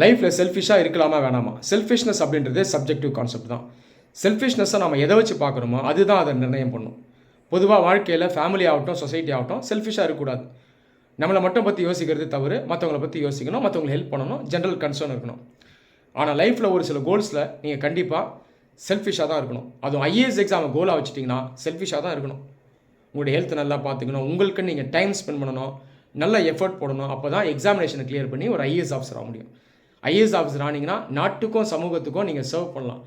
லைஃப்பில் செல்ஃபிஷாக இருக்கலாமா வேணாமா? செல்ஃபிஷ்னஸ் அப்படின்றது சப்ஜெக்டிவ் கான்செப்ட் தான். செல்ஃபிஷ்னஸை நம்ம எதை வச்சு பார்க்குறோமோ அதுதான் அதை நிர்ணயம் பண்ணும். பொதுவாக வாழ்க்கையில் ஃபேமிலி ஆகட்டும், சொசைட்டி ஆகட்டும், செல்ஃபிஷாக இருக்கக்கூடாது. நம்மளை மட்டும் பற்றி யோசிக்கிறது தவறு. மற்றவங்கள பற்றி யோசிக்கணும், மற்றவங்களை ஹெல்ப் பண்ணணும், ஜென்ரல் கன்சர்ன் இருக்கணும். ஆனால் லைஃப்பில் ஒரு சில கோல்ஸில் நீங்கள் கண்டிப்பாக செல்ஃபிஷாக தான் இருக்கணும். அதுவும் ஐஏஎஸ் எக்ஸாமை கோலாக வச்சுட்டிங்கன்னா செல்ஃபிஷாக தான் இருக்கணும். உங்களுடைய ஹெல்த் நல்லா பார்த்துக்கணும், உங்களுக்கு நீங்கள் டைம் ஸ்பெண்ட் பண்ணணும், நல்ல எஃபர்ட் போடணும். அப்போ தான் எக்ஸாமினேஷனை கிளியர் பண்ணி ஒரு ஐஏஎஸ் ஆஃபீஸர் ஆக முடியும். ஐஏஎஸ் ஆஃபீஸர் ஆனீங்கன்னா நாட்டுக்கும் சமூகத்துக்கும் நீங்கள் சர்வ் பண்ணலாம்.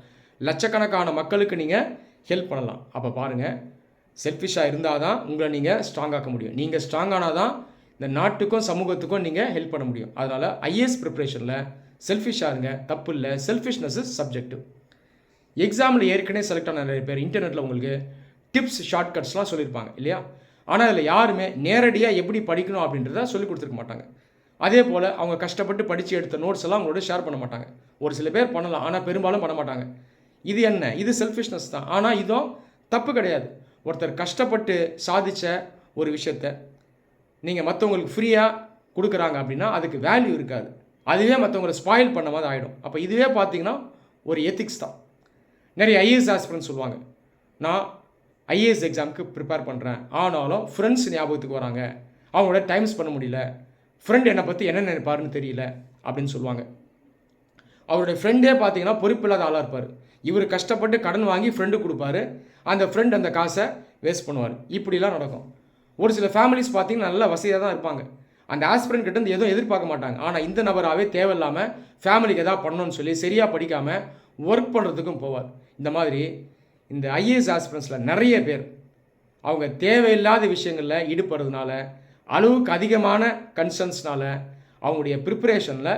லட்சக்கணக்கான மக்களுக்கு நீங்கள் ஹெல்ப் பண்ணலாம். அப்போ பாருங்கள், செல்ஃபிஷாக இருந்தால் தான் உங்களை நீங்கள் ஸ்ட்ராங்காக்க முடியும். நீங்கள் ஸ்ட்ராங்கானால் தான் இந்த நாட்டுக்கும் சமூகத்துக்கும் நீங்கள் ஹெல்ப் பண்ண முடியும். அதனால் ஐஏஎஸ் ப்ரிப்ரேஷனில் செல்ஃபிஷாக இருங்க, தப்பு இல்லை. Selfishness is subjective. எக்ஸாமில் ஏற்கனவே செலக்ட் ஆன நிறைய பேர் இன்டர்நெட்டில் உங்களுக்கு டிப்ஸ், ஷார்ட்கட்ஸ்லாம் சொல்லியிருப்பாங்க இல்லையா? ஆனால் அதில் யாருமே நேரடியாக எப்படி படிக்கணும் அப்படின்றத சொல்லிக் கொடுத்துருக்க மாட்டாங்க. அதே போல் அவங்க கஷ்டப்பட்டு படித்து எடுத்த நோட்ஸ் எல்லாம் அவங்களோட ஷேர் பண்ண மாட்டாங்க. ஒரு சில பேர் பண்ணலாம், ஆனால் பெரும்பாலும் பண்ண மாட்டாங்க. இது என்ன? இது செல்ஃபிஷ்னஸ் தான். ஆனால் இதுவும் தப்பு கிடையாது. ஒருத்தர் கஷ்டப்பட்டு சாதித்த ஒரு விஷயத்தை நீங்கள் மற்றவங்களுக்கு ஃப்ரீயாக கொடுக்குறாங்க அப்படின்னா அதுக்கு வேல்யூ இருக்காது. அதுவே மற்றவங்களை ஸ்பாயில் பண்ண மாதிரி ஆகிடும். அப்போ இதுவே பார்த்தீங்கன்னா ஒரு எத்திக்ஸ் தான். நிறைய ஐஏஎஸ் ஆஸ்பிரன்ட்ஸ் சொல்லுவாங்க, நான் ஐஏஎஸ் எக்ஸாமுக்கு ப்ரிப்பேர் பண்ணுறேன், ஆனாலும் ஃப்ரெண்ட்ஸ் ஞாபகத்துக்கு வராங்க, அவங்களோட டைம் ஸ்பெண்ட் பண்ண முடியல, ஃப்ரெண்ட் என்னை பற்றி என்ன நினைப்பாருன்னு தெரியல அப்படின்னு சொல்லுவாங்க. அவருடைய ஃப்ரெண்டே பார்த்தீங்கன்னா பொறுப்பில்லாத ஆளாக இருப்பார். இவர் கஷ்டப்பட்டு கடன் வாங்கி ஃப்ரெண்டு கொடுப்பாரு, அந்த ஃப்ரெண்ட் அந்த காசை வேஸ்ட் பண்ணுவார். இப்படிலாம் நடக்கும். ஒரு சில ஃபேமிலிஸ் பார்த்தீங்கன்னா நல்ல வசதியாக தான் இருப்பாங்க. அந்த ஆஸ்பிரண்ட் கிட்ட இருந்து எதுவும் எதிர்பார்க்க மாட்டாங்க. ஆனால் இந்த நபராகவே தேவையில்லாமல் ஃபேமிலிக்கு எதாவது பண்ணணும்னு சொல்லி சரியாக படிக்காமல் ஒர்க் பண்ணுறதுக்கும் போவார். இந்த மாதிரி இந்த ஐஏஎஸ் ஆஸ்பிரண்ட்ஸில் நிறைய பேர் அவங்க தேவையில்லாத விஷயங்களில் ஈடுபடுறதுனால, அளவுக்கு அதிகமான கன்சர்ன்ஸ்னால அவங்களுடைய ப்ரிப்பரேஷனில்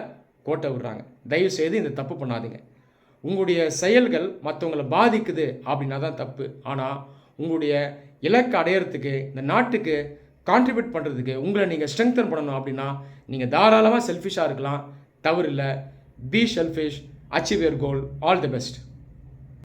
கோட்டை விடுறாங்க. தயவுசெய்து இந்த தப்பு பண்ணாதீங்க. உங்களுடைய செயல்கள் மற்றவங்களை பாதிக்குது அப்படின்னா தான் தப்பு. ஆனால் உங்களுடைய இலக்கை அடையிறதுக்கு, இந்த நாட்டுக்கு கான்ட்ரிபியூட் பண்ணுறதுக்கு உங்களை நீங்கள் ஸ்ட்ரெங்தன் பண்ணணும் அப்படின்னா நீங்கள் தாராளமாக செல்ஃபிஷாக இருக்கலாம், தவறு இல்லை. Be selfish, achieve your goal. All the best.